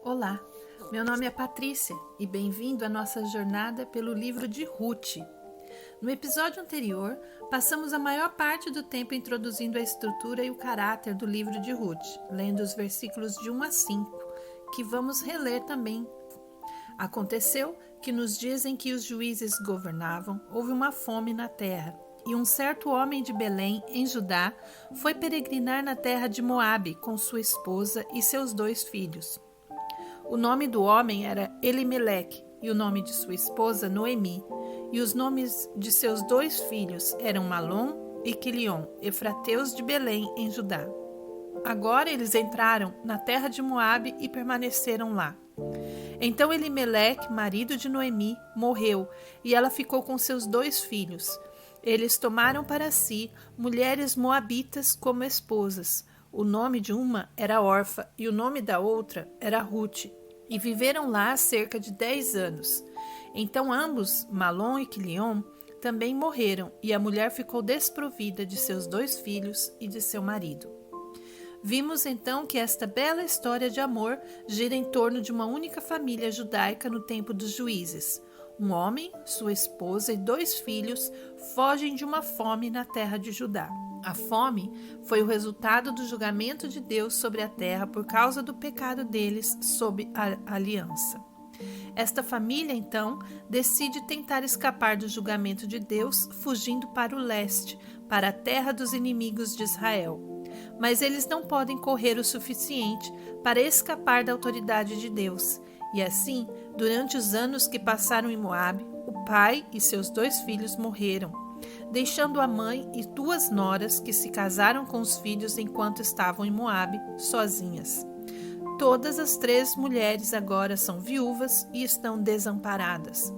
Olá, meu nome é Patrícia e bem-vindo à nossa jornada pelo livro de Ruth. No episódio anterior, passamos a maior parte do tempo introduzindo a estrutura e o caráter do livro de Ruth, lendo os versículos de 1 a 5, que vamos reler também. Aconteceu que nos dias em que os juízes governavam, houve uma fome na terra, e um certo homem de Belém, em Judá, foi peregrinar na terra de Moabe com sua esposa e seus 2 filhos. O nome do homem era Elimeleque e o nome de sua esposa Noemi, e os nomes de seus 2 filhos eram Malom e Quilion, efrateus de Belém, em Judá. Agora eles entraram na terra de Moabe e permaneceram lá. Então Elimeleque, marido de Noemi, morreu, e ela ficou com seus 2 filhos. Eles tomaram para si mulheres moabitas como esposas. O nome de uma era Orfa e o nome da outra era Ruth, e viveram lá cerca de 10 anos. Então ambos, Malom e Quilion, também morreram, e a mulher ficou desprovida de seus 2 filhos e de seu marido. Vimos então que esta bela história de amor gira em torno de uma única família judaica no tempo dos juízes. Um homem, sua esposa e 2 filhos fogem de uma fome na terra de Judá. A fome foi o resultado do julgamento de Deus sobre a terra por causa do pecado deles sob a aliança. Esta família, então, decide tentar escapar do julgamento de Deus, fugindo para o leste, para a terra dos inimigos de Israel. Mas eles não podem correr o suficiente para escapar da autoridade de Deus. E assim, durante os anos que passaram em Moabe, o pai e seus 2 filhos morreram, deixando a mãe e 2 noras que se casaram com os filhos enquanto estavam em Moabe, sozinhas. Todas as 3 mulheres agora são viúvas e estão desamparadas.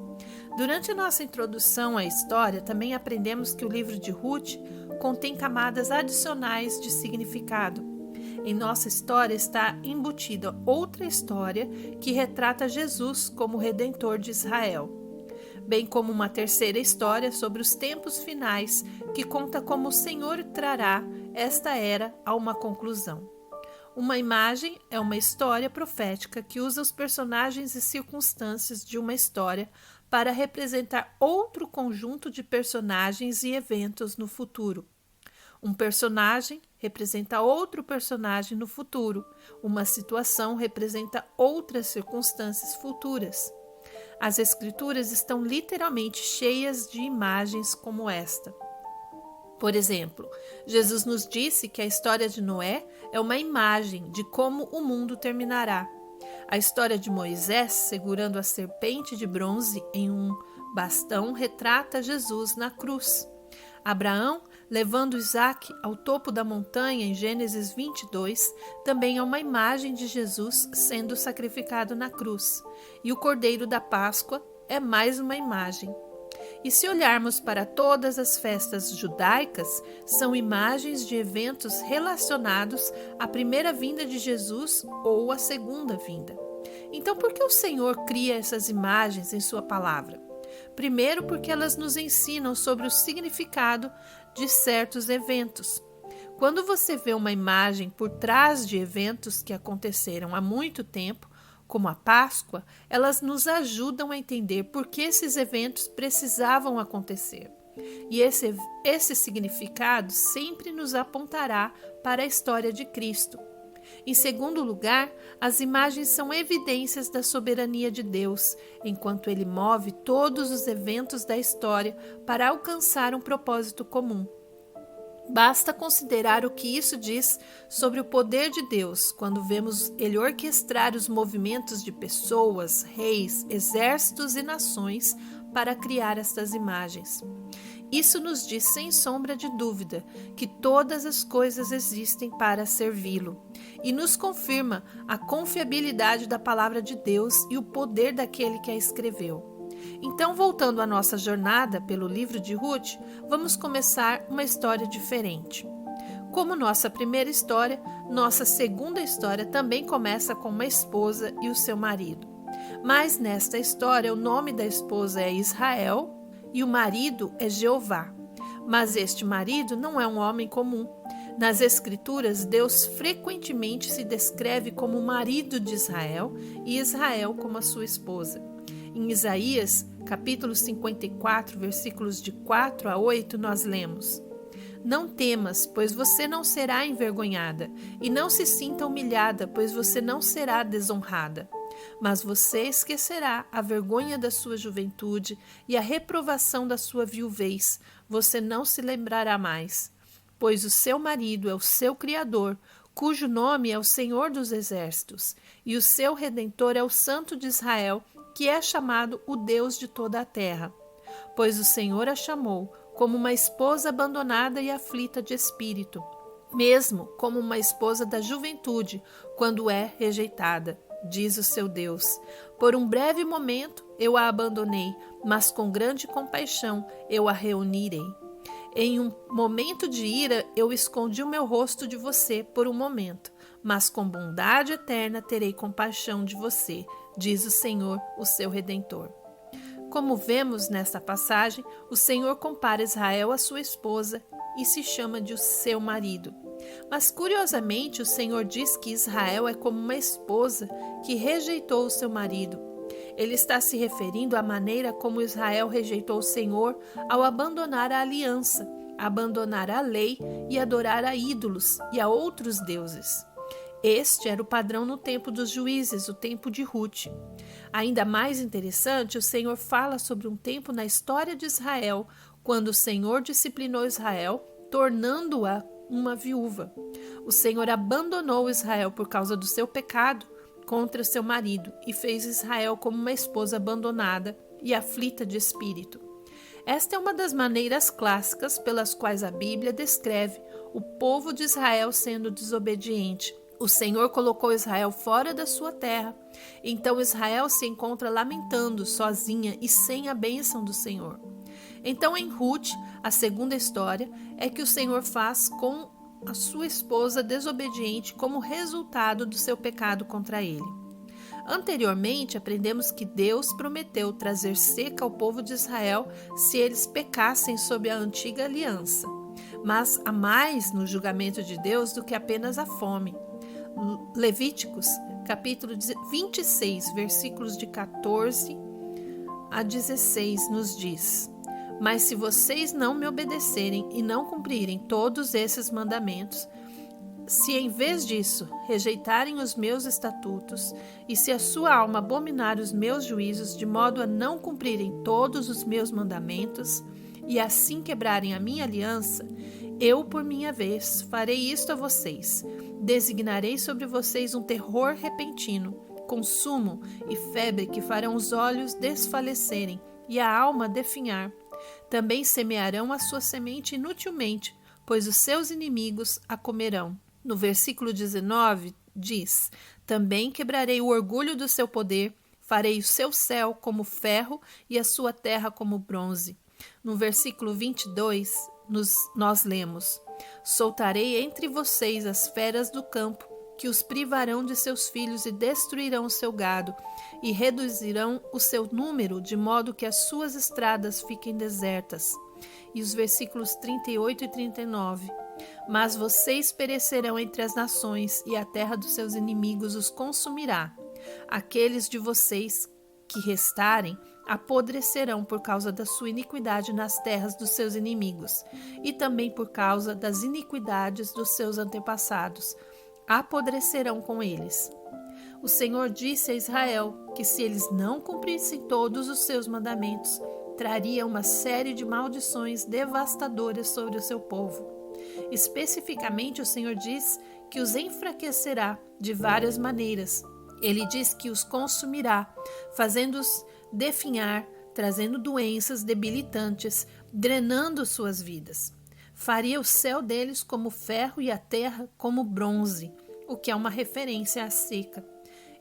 Durante a nossa introdução à história, também aprendemos que o livro de Ruth contém camadas adicionais de significado. Em nossa história está embutida outra história que retrata Jesus como Redentor de Israel, bem como uma terceira história sobre os tempos finais que conta como o Senhor trará esta era a uma conclusão. Uma imagem é uma história profética que usa os personagens e circunstâncias de uma história para representar outro conjunto de personagens e eventos no futuro. Um personagem representa outro personagem no futuro. Uma situação representa outras circunstâncias futuras. As Escrituras estão literalmente cheias de imagens como esta. Por exemplo, Jesus nos disse que a história de Noé é uma imagem de como o mundo terminará. A história de Moisés segurando a serpente de bronze em um bastão retrata Jesus na cruz. Abraão levando Isaque ao topo da montanha em Gênesis 22 também é uma imagem de Jesus sendo sacrificado na cruz. E o Cordeiro da Páscoa é mais uma imagem. E se olharmos para todas as festas judaicas, são imagens de eventos relacionados à primeira vinda de Jesus ou à segunda vinda. Então, por que o Senhor cria essas imagens em sua palavra? Primeiro, porque elas nos ensinam sobre o significado de certos eventos. Quando você vê uma imagem por trás de eventos que aconteceram há muito tempo, como a Páscoa, elas nos ajudam a entender por que esses eventos precisavam acontecer. E esse significado sempre nos apontará para a história de Cristo. Em segundo lugar, as imagens são evidências da soberania de Deus, enquanto Ele move todos os eventos da história para alcançar um propósito comum. Basta considerar o que isso diz sobre o poder de Deus quando vemos Ele orquestrar os movimentos de pessoas, reis, exércitos e nações para criar estas imagens. Isso nos diz sem sombra de dúvida que todas as coisas existem para servi-lo e nos confirma a confiabilidade da palavra de Deus e o poder daquele que a escreveu. Então, voltando à nossa jornada pelo livro de Ruth, vamos começar uma história diferente. Como nossa primeira história, nossa segunda história também começa com uma esposa e o seu marido. Mas nesta história, o nome da esposa é Israel e o marido é Jeová. Mas este marido não é um homem comum. Nas Escrituras, Deus frequentemente se descreve como o marido de Israel e Israel como a sua esposa. Em Isaías, capítulo 54, versículos de 4 a 8, nós lemos: Não temas, pois você não será envergonhada, e não se sinta humilhada, pois você não será desonrada. Mas você esquecerá a vergonha da sua juventude e a reprovação da sua viuvez. Você não se lembrará mais. Pois o seu marido é o seu Criador, cujo nome é o Senhor dos Exércitos, e o seu Redentor é o Santo de Israel, que é chamado o Deus de toda a terra. Pois o Senhor a chamou como uma esposa abandonada e aflita de espírito, mesmo como uma esposa da juventude, quando é rejeitada, diz o seu Deus. Por um breve momento eu a abandonei, mas com grande compaixão eu a reunirei. Em um momento de ira eu escondi o meu rosto de você por um momento, mas com bondade eterna terei compaixão de você, diz o Senhor, o seu Redentor. Como vemos nesta passagem, o Senhor compara Israel à sua esposa e se chama de o seu marido. Mas curiosamente o Senhor diz que Israel é como uma esposa que rejeitou o seu marido. Ele está se referindo à maneira como Israel rejeitou o Senhor ao abandonar a aliança, abandonar a lei e adorar a ídolos e a outros deuses. Este era o padrão no tempo dos juízes, o tempo de Ruth. Ainda mais interessante, o Senhor fala sobre um tempo na história de Israel, quando o Senhor disciplinou Israel, tornando-a uma viúva. O Senhor abandonou Israel por causa do seu pecado contra seu marido e fez Israel como uma esposa abandonada e aflita de espírito. Esta é uma das maneiras clássicas pelas quais a Bíblia descreve o povo de Israel sendo desobediente. O Senhor colocou Israel fora da sua terra. Então Israel se encontra lamentando, sozinha e sem a bênção do Senhor. Então em Ruth, a segunda história, é que o Senhor faz com a sua esposa desobediente como resultado do seu pecado contra ele. Anteriormente, aprendemos que Deus prometeu trazer seca ao povo de Israel se eles pecassem sob a antiga aliança. Mas há mais no julgamento de Deus do que apenas a fome. Levíticos, capítulo 26, versículos de 14 a 16, nos diz: Mas se vocês não me obedecerem e não cumprirem todos esses mandamentos, se em vez disso rejeitarem os meus estatutos, e se a sua alma abominar os meus juízos, de modo a não cumprirem todos os meus mandamentos, e assim quebrarem a minha aliança, eu, por minha vez, farei isto a vocês. Designarei sobre vocês um terror repentino, consumo e febre que farão os olhos desfalecerem e a alma definhar. Também semearão a sua semente inutilmente, pois os seus inimigos a comerão. No versículo 19 diz: Também quebrarei o orgulho do seu poder, farei o seu céu como ferro e a sua terra como bronze. No versículo 22 nós lemos: Soltarei entre vocês as feras do campo, que os privarão de seus filhos e destruirão o seu gado, e reduzirão o seu número, de modo que as suas estradas fiquem desertas. E os versículos 38 e 39. Mas vocês perecerão entre as nações, e a terra dos seus inimigos os consumirá. Aqueles de vocês que restarem apodrecerão por causa da sua iniquidade nas terras dos seus inimigos, e também por causa das iniquidades dos seus antepassados. Apodrecerão com eles. O Senhor disse a Israel que se eles não cumprissem todos os seus mandamentos, traria uma série de maldições devastadoras sobre o seu povo. Especificamente, o Senhor diz que os enfraquecerá de várias maneiras. Ele diz que os consumirá, fazendo-os definhar, trazendo doenças debilitantes, drenando suas vidas. Faria o céu deles como ferro e a terra como bronze, o que é uma referência à seca.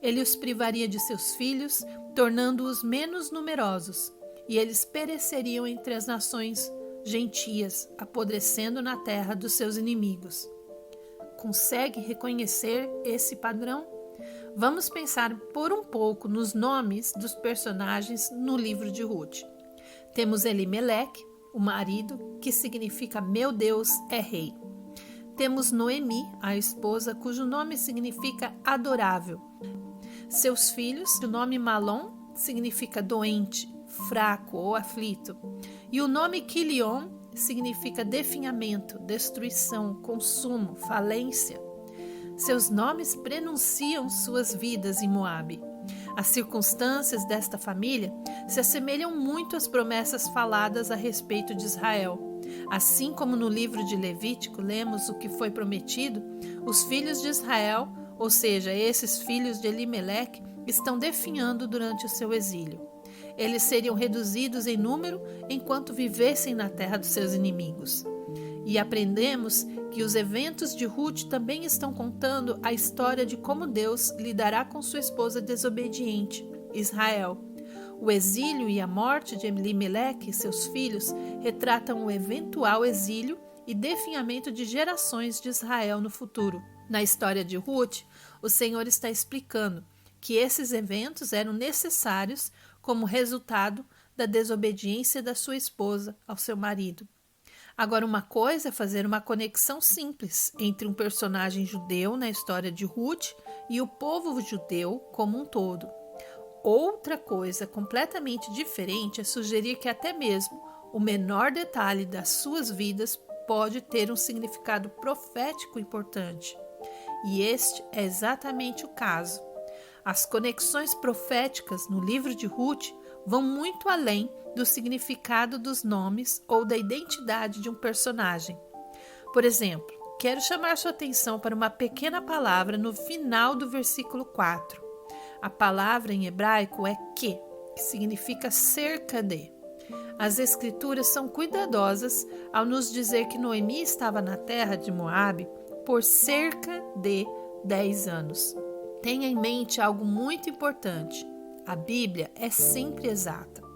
Ele os privaria de seus filhos, tornando-os menos numerosos, e eles pereceriam entre as nações gentias, apodrecendo na terra dos seus inimigos. Consegue reconhecer esse padrão? Vamos pensar por um pouco nos nomes dos personagens no livro de Ruth. Temos Elimeleque, o marido, que significa meu Deus é rei. temos Noemi, a esposa, cujo nome significa adorável. Seus filhos, o nome Malom significa doente, fraco ou aflito. E o nome Quilion significa definhamento, destruição, consumo, falência. Seus nomes prenunciam suas vidas em Moabe. As circunstâncias desta família se assemelham muito às promessas faladas a respeito de Israel. Assim como no livro de Levítico lemos o que foi prometido, os filhos de Israel, ou seja, esses filhos de Elimeleque, estão definhando durante o seu exílio. Eles seriam reduzidos em número enquanto vivessem na terra dos seus inimigos. E aprendemos que os eventos de Ruth também estão contando a história de como Deus lidará com sua esposa desobediente, Israel. O exílio e a morte de Elimeleque e seus filhos retratam o eventual exílio e definhamento de gerações de Israel no futuro. Na história de Ruth, o Senhor está explicando que esses eventos eram necessários como resultado da desobediência da sua esposa ao seu marido. Agora, uma coisa é fazer uma conexão simples entre um personagem judeu na história de Ruth e o povo judeu como um todo. Outra coisa completamente diferente é sugerir que até mesmo o menor detalhe das suas vidas pode ter um significado profético importante. E este é exatamente o caso. As conexões proféticas no livro de Ruth vão muito além do significado dos nomes ou da identidade de um personagem. Por exemplo, quero chamar sua atenção para uma pequena palavra no final do versículo 4. A palavra em hebraico é que significa cerca de. As escrituras são cuidadosas ao nos dizer que Noemi estava na terra de Moabe por cerca de 10 anos. Tenha em mente algo muito importante. A Bíblia é sempre exata.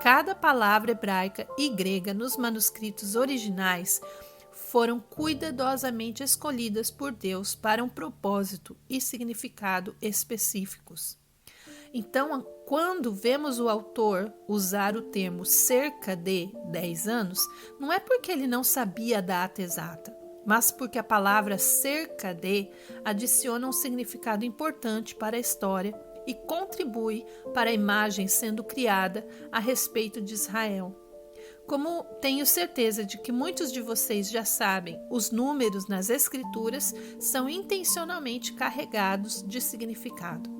Cada palavra hebraica e grega nos manuscritos originais foram cuidadosamente escolhidas por Deus para um propósito e significado específicos. Então, quando vemos o autor usar o termo cerca de 10 anos, não é porque ele não sabia a data exata, mas porque a palavra cerca de adiciona um significado importante para a história e contribui para a imagem sendo criada a respeito de Israel. Como tenho certeza de que muitos de vocês já sabem, os números nas Escrituras são intencionalmente carregados de significado.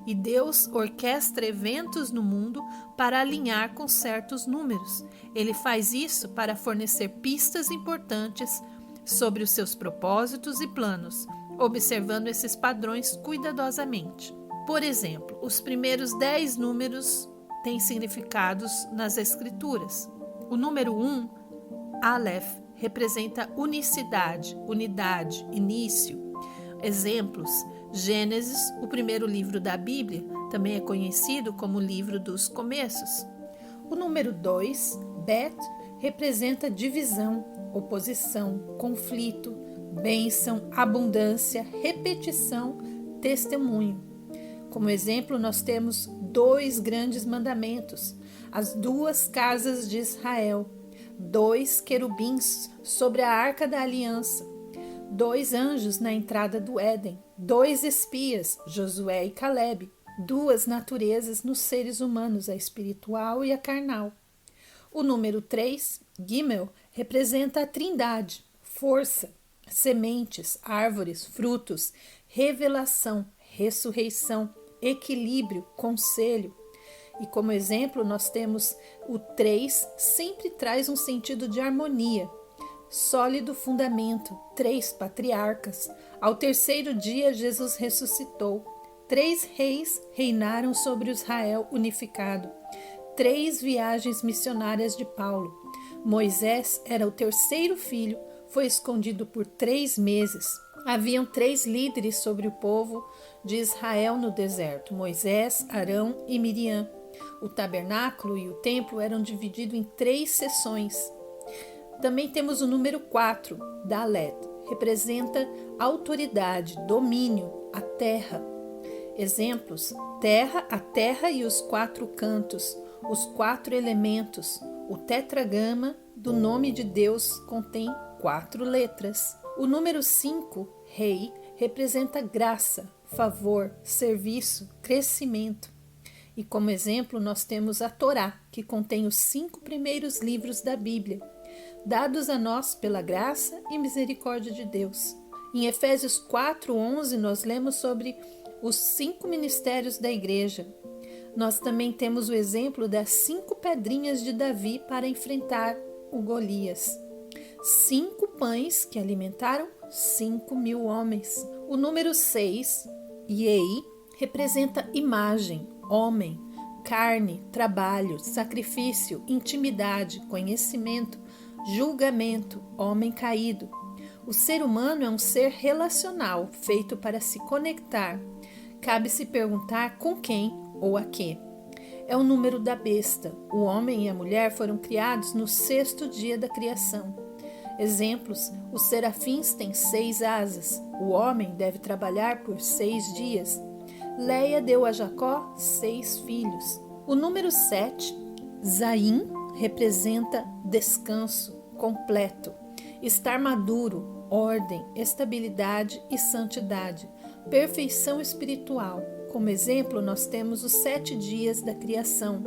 E Deus orquestra eventos no mundo para alinhar com certos números. Ele faz isso para fornecer pistas importantes sobre os seus propósitos e planos, observando esses padrões cuidadosamente. Por exemplo, os primeiros 10 números têm significados nas Escrituras. O número 1, Aleph, representa unicidade, unidade, início. Exemplos: Gênesis, o primeiro livro da Bíblia, também é conhecido como o livro dos começos. O número 2, Bet, representa divisão, oposição, conflito, bênção, abundância, repetição, testemunho. Como exemplo, nós temos 2 grandes mandamentos, as 2 casas de Israel, 2 querubins sobre a arca da aliança, 2 anjos na entrada do Éden, 2 espias, Josué e Calebe, 2 naturezas nos seres humanos, a espiritual e a carnal. O número 3, Gimel, representa a trindade, força, sementes, árvores, frutos, revelação, ressurreição, equilíbrio, conselho. E como exemplo, nós temos o 3, sempre traz um sentido de harmonia. Sólido fundamento, 3 patriarcas. Ao terceiro dia, Jesus ressuscitou. 3 reis reinaram sobre o Israel unificado. 3 viagens missionárias de Paulo. Moisés era o terceiro filho, foi escondido por 3 meses. Haviam 3 líderes sobre o povo de Israel no deserto: Moisés, Arão e Miriam. O tabernáculo e o templo eram divididos em 3 seções. Também temos o número 4, Dalet, representa autoridade, domínio, a terra. Exemplos: terra, a terra e os 4 cantos, os 4 elementos. O tetragrama do nome de Deus contém 4 letras. O número 5, rei, representa graça, favor, serviço, crescimento. E como exemplo nós temos a Torá, que contém os 5 primeiros livros da Bíblia, dados a nós pela graça e misericórdia de Deus. Em Efésios 4:11 nós lemos sobre os 5 ministérios da igreja. Nós também temos o exemplo das 5 pedrinhas de Davi para enfrentar o Golias. 5 pães que alimentaram 5.000 homens. O número 6, Yei, representa imagem, homem, carne, trabalho, sacrifício, intimidade, conhecimento, julgamento, homem caído. O ser humano é um ser relacional, feito para se conectar. Cabe se perguntar com quem ou a quê. É o número da besta. O homem e a mulher foram criados no 6º dia da criação. Exemplos: os serafins têm 6 asas. O homem deve trabalhar por 6 dias. Leia deu a Jacó 6 filhos. O número 7, Zaim, representa descanso completo, estar maduro, ordem, estabilidade e santidade, perfeição espiritual. Como exemplo, nós temos os 7 dias da criação,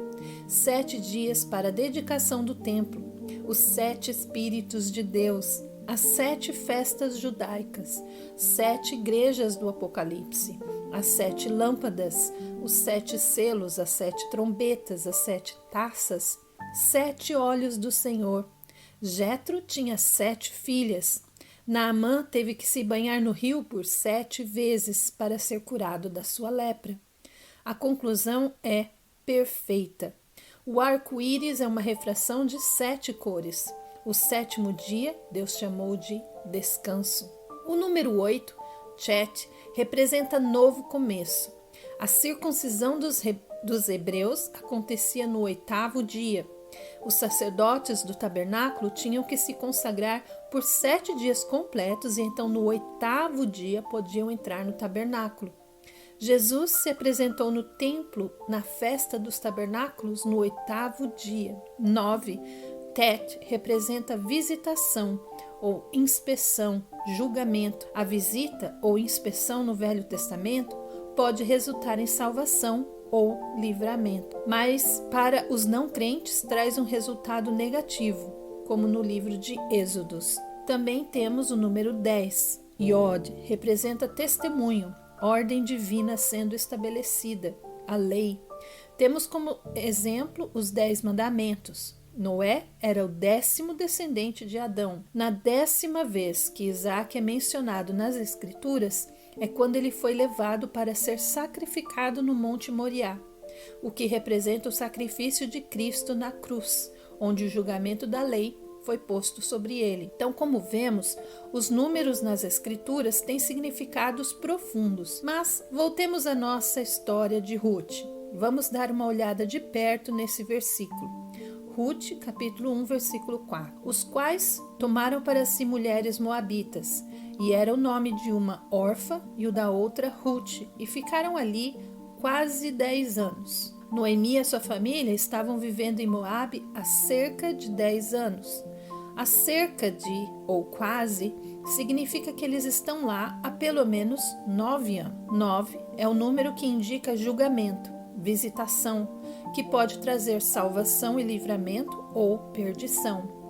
7 dias para a dedicação do templo, os 7 Espíritos de Deus, as 7 festas judaicas, 7 igrejas do Apocalipse, as 7 lâmpadas, os 7 selos, as 7 trombetas, as 7 taças, 7 olhos do Senhor. Jetro tinha 7 filhas. Naamã teve que se banhar no rio por 7 vezes para ser curado da sua lepra. A conclusão é perfeita. O arco-íris é uma refração de 7 cores. O 7º dia, Deus chamou de descanso. O número 8, Chet, representa novo começo. A circuncisão dos hebreus acontecia no 8º dia. Os sacerdotes do tabernáculo tinham que se consagrar por 7 dias completos e então no 8º dia podiam entrar no tabernáculo. Jesus se apresentou no templo na festa dos tabernáculos no 8º dia. 9. Tet representa visitação ou inspeção, julgamento. A visita ou inspeção no Velho Testamento pode resultar em salvação ou livramento, mas para os não crentes traz um resultado negativo, como no livro de Êxodos. Também temos o número 10. Yod representa testemunho, ordem divina sendo estabelecida, a lei. Temos como exemplo os 10 mandamentos. Noé era o 10º descendente de Adão. Na 10ª vez que Isaac é mencionado nas Escrituras, é quando ele foi levado para ser sacrificado no Monte Moriá, o que representa o sacrifício de Cristo na cruz, onde o julgamento da lei foi posto sobre ele. Então, como vemos, os números nas Escrituras têm significados profundos. Mas voltemos à nossa história de Ruth. Vamos dar uma olhada de perto nesse versículo. Ruth, capítulo 1, versículo 4. Os quais tomaram para si mulheres moabitas, e era o nome de uma Orfa e o da outra Ruth, e ficaram ali quase 10 anos. Noemi e sua família estavam vivendo em Moabe há cerca de 10 anos. A cerca de, ou quase, significa que eles estão lá há pelo menos 9 anos. 9 é o número que indica julgamento, visitação, que pode trazer salvação e livramento ou perdição.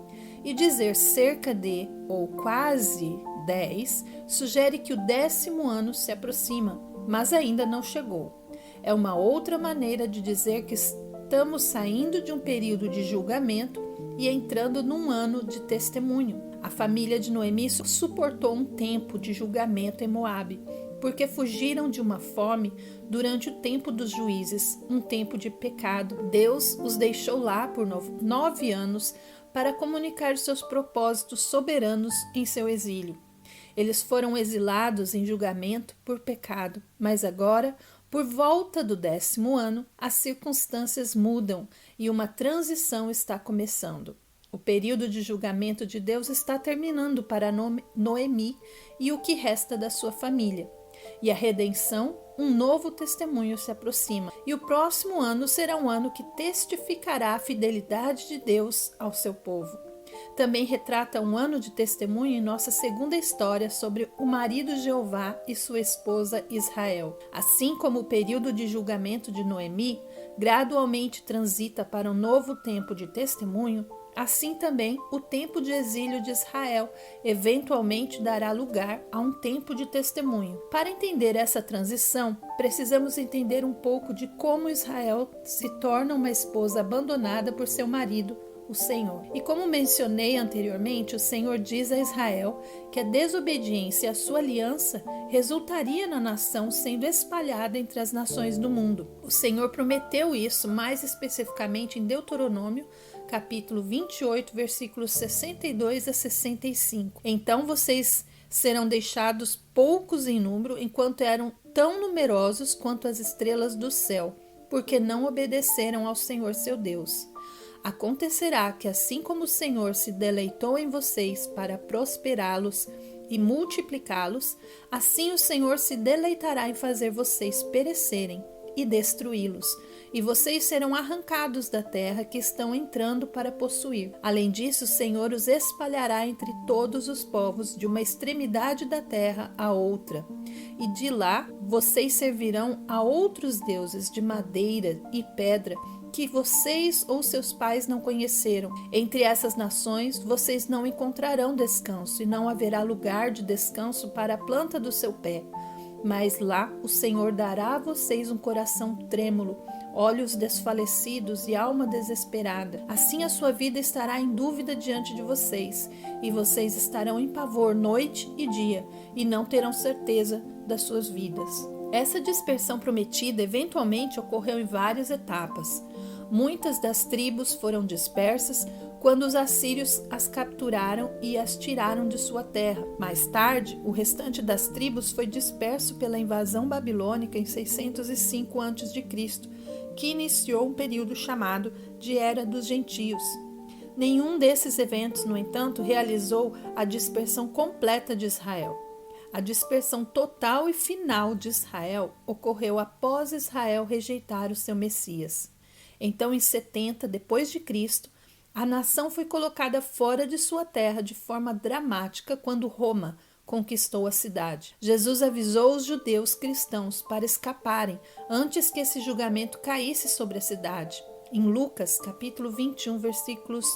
E dizer cerca de ou quase 10 sugere que o 10º ano se aproxima, mas ainda não chegou. É uma outra maneira de dizer que estamos saindo de um período de julgamento e entrando num ano de testemunho. A família de Noemi suportou um tempo de julgamento em Moabe, porque fugiram de uma fome durante o tempo dos juízes, um tempo de pecado. Deus os deixou lá por 9 anos para comunicar os seus propósitos soberanos em seu exílio. Eles foram exilados em julgamento por pecado, mas agora, por volta do 10º ano, as circunstâncias mudam e uma transição está começando. O período de julgamento de Deus está terminando para Noemi e o que resta da sua família. E a redenção, um novo testemunho se aproxima. E o próximo ano será um ano que testificará a fidelidade de Deus ao seu povo. Também retrata um ano de testemunho em nossa segunda história sobre o marido Jeová e sua esposa Israel. Assim como o período de julgamento de Noemi gradualmente transita para um novo tempo de testemunho, assim também o tempo de exílio de Israel eventualmente dará lugar a um tempo de testemunho. Para entender essa transição, precisamos entender um pouco de como Israel se torna uma esposa abandonada por seu marido, o Senhor. E como mencionei anteriormente, o Senhor diz a Israel que a desobediência à sua aliança resultaria na nação sendo espalhada entre as nações do mundo. O Senhor prometeu isso mais especificamente em Deuteronômio, capítulo 28, versículos 62 a 65. Então vocês serão deixados poucos em número, enquanto eram tão numerosos quanto as estrelas do céu, porque não obedeceram ao Senhor seu Deus. Acontecerá que, assim como o Senhor se deleitou em vocês para prosperá-los e multiplicá-los, assim o Senhor se deleitará em fazer vocês perecerem e destruí-los, e vocês serão arrancados da terra que estão entrando para possuir. Além disso, o Senhor os espalhará entre todos os povos, de uma extremidade da terra à outra, e de lá vocês servirão a outros deuses de madeira e pedra, que vocês ou seus pais não conheceram. Entre essas nações vocês não encontrarão descanso, e não haverá lugar de descanso para a planta do seu pé. Mas lá o Senhor dará a vocês um coração trêmulo, olhos desfalecidos e alma desesperada. Assim a sua vida estará em dúvida diante de vocês, e vocês estarão em pavor noite e dia, e não terão certeza das suas vidas. Essa dispersão prometida eventualmente ocorreu em várias etapas. Muitas das tribos foram dispersas quando os assírios as capturaram e as tiraram de sua terra. Mais tarde, o restante das tribos foi disperso pela invasão babilônica em 605 a.C., que iniciou um período chamado de Era dos Gentios. Nenhum desses eventos, no entanto, realizou a dispersão completa de Israel. A dispersão total e final de Israel ocorreu após Israel rejeitar o seu Messias. Então, em 70 depois de Cristo, a nação foi colocada fora de sua terra de forma dramática quando Roma conquistou a cidade. Jesus avisou os judeus cristãos para escaparem antes que esse julgamento caísse sobre a cidade. Em Lucas, capítulo 21, versículos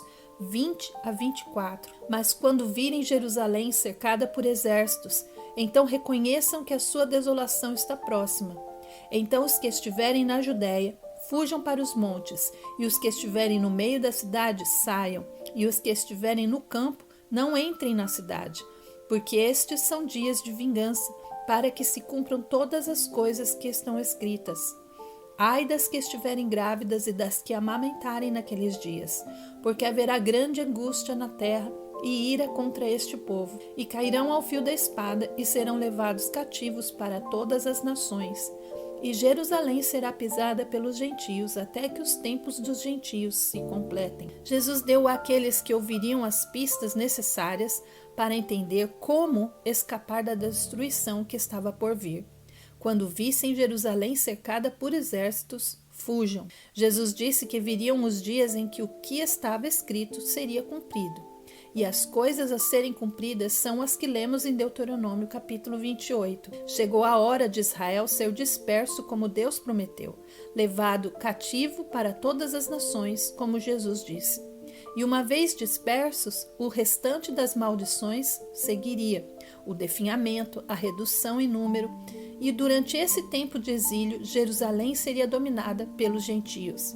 20 a 24. Mas quando virem Jerusalém cercada por exércitos, então reconheçam que a sua desolação está próxima. Então os que estiverem na Judéia fujam para os montes, e os que estiverem no meio da cidade saiam, e os que estiverem no campo não entrem na cidade, porque estes são dias de vingança, para que se cumpram todas as coisas que estão escritas. Ai das que estiverem grávidas e das que amamentarem naqueles dias, porque haverá grande angústia na terra e ira contra este povo, e cairão ao fio da espada e serão levados cativos para todas as nações. E Jerusalém será pisada pelos gentios, até que os tempos dos gentios se completem. Jesus deu àqueles que ouviriam as pistas necessárias para entender como escapar da destruição que estava por vir. Quando vissem Jerusalém cercada por exércitos, fujam. Jesus disse que viriam os dias em que o que estava escrito seria cumprido. E as coisas a serem cumpridas são as que lemos em Deuteronômio capítulo 28. Chegou a hora de Israel ser disperso como Deus prometeu, levado cativo para todas as nações, como Jesus disse. E uma vez dispersos, o restante das maldições seguiria, o definhamento, a redução em número, e durante esse tempo de exílio, Jerusalém seria dominada pelos gentios.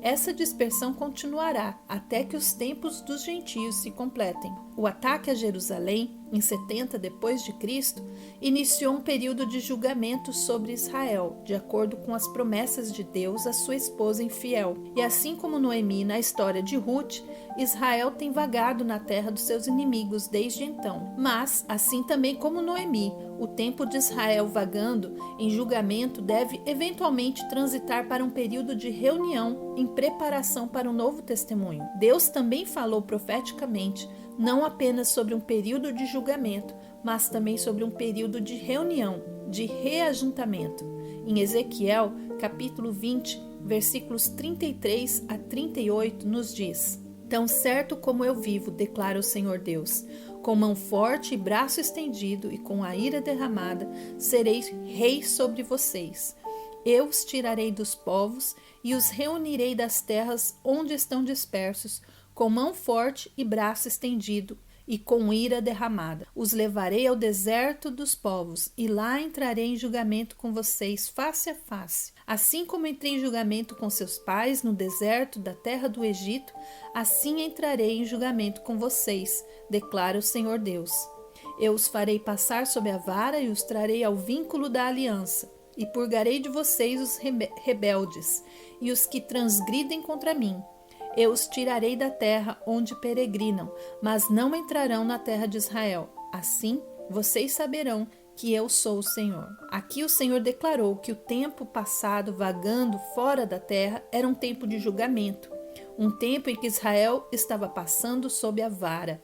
Essa dispersão continuará até que os tempos dos gentios se completem. O ataque a Jerusalém, em 70 depois de Cristo, iniciou um período de julgamento sobre Israel, de acordo com as promessas de Deus à sua esposa infiel. E assim como Noemi na história de Ruth, Israel tem vagado na terra dos seus inimigos desde então. Mas, assim também como Noemi, o tempo de Israel vagando em julgamento deve eventualmente transitar para um período de reunião em preparação para um novo testemunho. Deus também falou profeticamente não apenas sobre um período de julgamento, mas também sobre um período de reunião, de reajuntamento. Em Ezequiel, capítulo 20, versículos 33 a 38, nos diz: Tão certo como eu vivo, declara o Senhor Deus, com mão forte e braço estendido e com a ira derramada, serei rei sobre vocês. Eu os tirarei dos povos e os reunirei das terras onde estão dispersos, com mão forte e braço estendido e com ira derramada. Os levarei ao deserto dos povos e lá entrarei em julgamento com vocês face a face. Assim como entrei em julgamento com seus pais no deserto da terra do Egito, assim entrarei em julgamento com vocês, declara o Senhor Deus. Eu os farei passar sob a vara e os trarei ao vínculo da aliança. E purgarei de vocês os rebeldes e os que transgridem contra mim. Eu os tirarei da terra onde peregrinam, mas não entrarão na terra de Israel. Assim, vocês saberão que eu sou o Senhor. Aqui o Senhor declarou que o tempo passado vagando fora da terra era um tempo de julgamento, um tempo em que Israel estava passando sob a vara.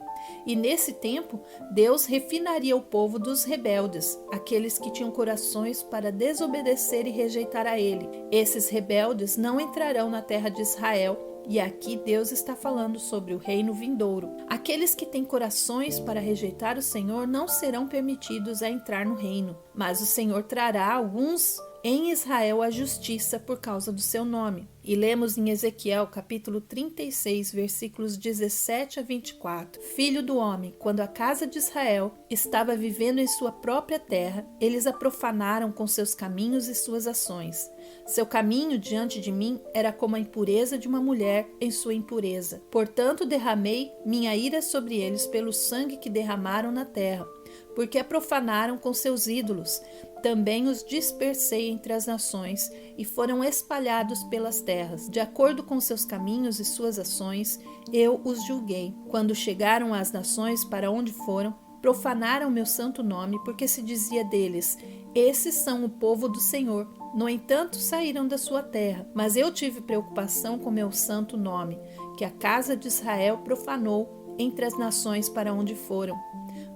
E nesse tempo, Deus refinaria o povo dos rebeldes, aqueles que tinham corações para desobedecer e rejeitar a Ele. Esses rebeldes não entrarão na terra de Israel, e aqui Deus está falando sobre o reino vindouro. Aqueles que têm corações para rejeitar o Senhor não serão permitidos a entrar no reino, mas o Senhor trará alguns em Israel a justiça por causa do seu nome. E lemos em Ezequiel capítulo 36, versículos 17 a 24. Filho do homem, quando a casa de Israel estava vivendo em sua própria terra, eles a profanaram com seus caminhos e suas ações. Seu caminho diante de mim era como a impureza de uma mulher em sua impureza. Portanto, derramei minha ira sobre eles pelo sangue que derramaram na terra, porque a profanaram com seus ídolos. Também os dispersei entre as nações e foram espalhados pelas terras. De acordo com seus caminhos e suas ações, eu os julguei. Quando chegaram às nações para onde foram, profanaram meu santo nome, porque se dizia deles: esses são o povo do Senhor. No entanto, saíram da sua terra. Mas eu tive preocupação com meu santo nome, que a casa de Israel profanou entre as nações para onde foram.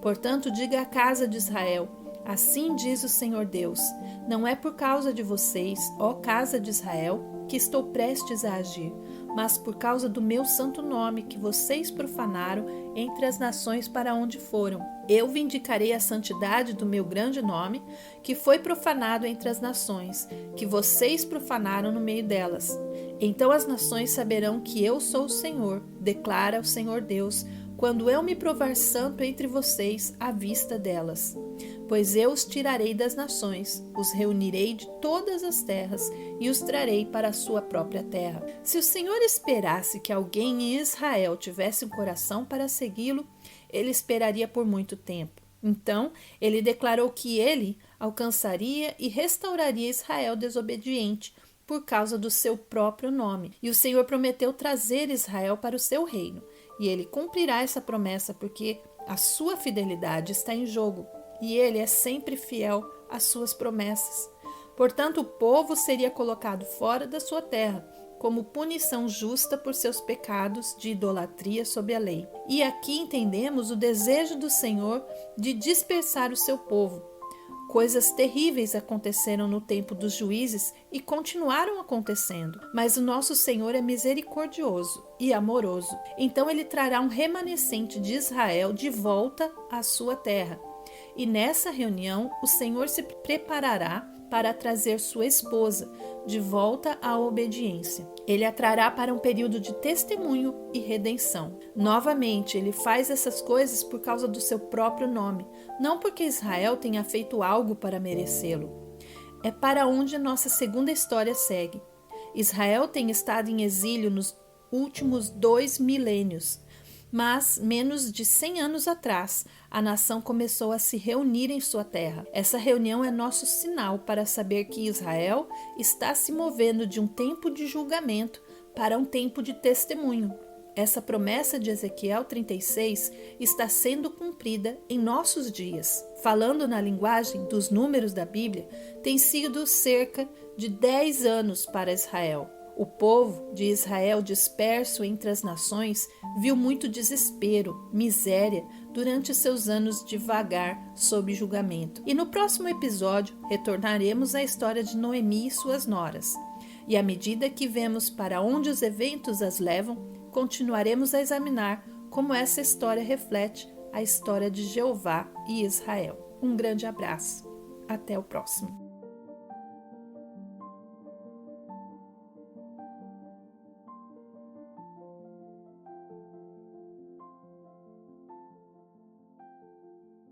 Portanto, diga à casa de Israel: assim diz o Senhor Deus, não é por causa de vocês, ó casa de Israel, que estou prestes a agir, mas por causa do meu santo nome que vocês profanaram entre as nações para onde foram. Eu vindicarei a santidade do meu grande nome, que foi profanado entre as nações, que vocês profanaram no meio delas. Então as nações saberão que eu sou o Senhor, declara o Senhor Deus, quando eu me provar santo entre vocês à vista delas. Pois eu os tirarei das nações, os reunirei de todas as terras e os trarei para a sua própria terra. Se o Senhor esperasse que alguém em Israel tivesse um coração para segui-lo, ele esperaria por muito tempo. Então, ele declarou que ele alcançaria e restauraria Israel desobediente por causa do seu próprio nome. E o Senhor prometeu trazer Israel para o seu reino. E ele cumprirá essa promessa porque a sua fidelidade está em jogo. E ele é sempre fiel às suas promessas. Portanto, o povo seria colocado fora da sua terra, como punição justa por seus pecados de idolatria sob a lei. E aqui entendemos o desejo do Senhor de dispersar o seu povo. Coisas terríveis aconteceram no tempo dos juízes e continuaram acontecendo, mas o nosso Senhor é misericordioso e amoroso. Então ele trará um remanescente de Israel de volta à sua terra. E nessa reunião, o Senhor se preparará para trazer sua esposa de volta à obediência. Ele a trará para um período de testemunho e redenção. Novamente, ele faz essas coisas por causa do seu próprio nome, não porque Israel tenha feito algo para merecê-lo. É para onde nossa segunda história segue. Israel tem estado em exílio nos últimos 2 milênios. Mas, menos de 100 anos atrás, a nação começou a se reunir em sua terra. Essa reunião é nosso sinal para saber que Israel está se movendo de um tempo de julgamento para um tempo de testemunho. Essa promessa de Ezequiel 36 está sendo cumprida em nossos dias. Falando na linguagem dos números da Bíblia, tem sido cerca de 10 anos para Israel. O povo de Israel, disperso entre as nações, viu muito desespero, miséria, durante seus anos de vagar sob julgamento. E no próximo episódio, retornaremos à história de Noemi e suas noras. E à medida que vemos para onde os eventos as levam, continuaremos a examinar como essa história reflete a história de Jeová e Israel. Um grande abraço. Até o próximo.